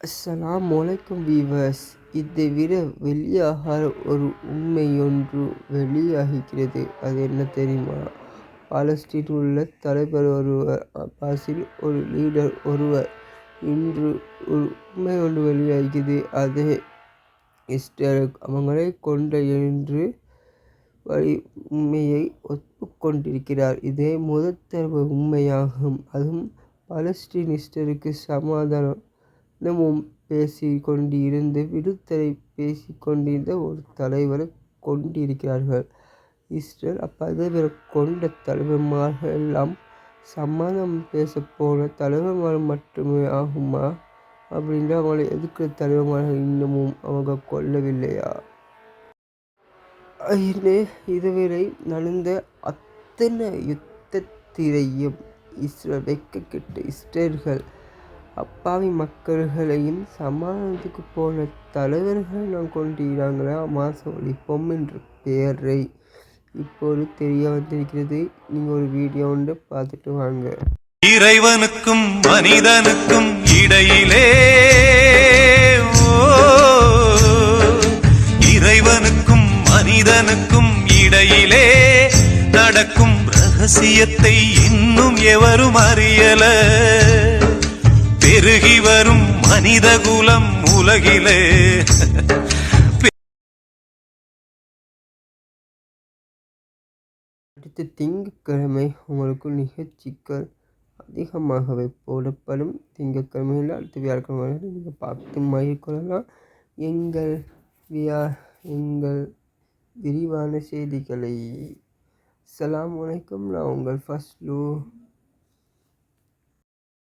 அஸ்ஸலாமு அலைக்கும் வீவர்ஸ். இதை விட வெளியாகாத ஒரு உண்மையொன்று வெளியாகிறது. அது என்ன தெரியுமா? பாலஸ்தீனில் உள்ள தலைவர் ஒருவர், அப்பாஸில் ஒரு லீடர் ஒருவர், இன்று ஒரு உண்மை ஒன்று வெளியாகிறது. அது அவங்களை கொண்ட என்று உண்மையை ஒப்புக்கொண்டிருக்கிறார். இதே முதல் தடவை உண்மையாகும். அதுவும் பாலஸ்தீன் இஸ்ரேலுக்கு சமாதானம் தினமும் பேசிக்கொண்டிருந்து விடுதலை பேசிக்கொண்டிருந்த ஒரு தலைவரை கொண்டிருக்கிறார்கள். இஸ்ரேல் அப்பதவியை கொண்ட தலைவர்மார்கள் எல்லாம் சமாதானம் பேச போன தலைவர்கள் மட்டுமே ஆகுமா? அப்படின்ற அவங்களை எதுக்குற தலைவர்கள் இன்னமும் அவங்க கொல்லவில்லையா? இதுவரை நடந்த அத்தனை யுத்தத்திலையும் இஸ்ரேல் வைக்கக்கிட்ட இஸ்ரேல்கள் அப்பாவி மக்கள்களையும் சமாதானத்துக்கு போன தலைவர்கள் நான் கொண்டிருக்கிறாங்களா மாச ஒழிப்போம் என்ற பெயரை இப்போது தெரிய வந்திருக்கிறது. நீங்கள் ஒரு வீடியோ ஒன்று பார்த்துட்டு வாங்க. இறைவனுக்கும் மனிதனுக்கும் இடையிலே, இறைவனுக்கும் மனிதனுக்கும் இடையிலே நடக்கும் ரகசியத்தை இன்னும் எவரும் அறியல. பெருகி வரும் மனித குலம் உலகிலே. அடுத்த திங்கட்கிழமை உங்களுக்கு நிகழ்ச்சிகள் அதிகமாகவே போடப்படும். திங்கட்கிழமையில் அடுத்த வியாழக்கிழமை நீங்கள் பார்த்து மகிழ்கொள்ளலாம். எங்கள் விரிவான செய்திகளை. அஸ்ஸலாமு அலைக்கும். நான் உங்கள் ஃபஸ்லு.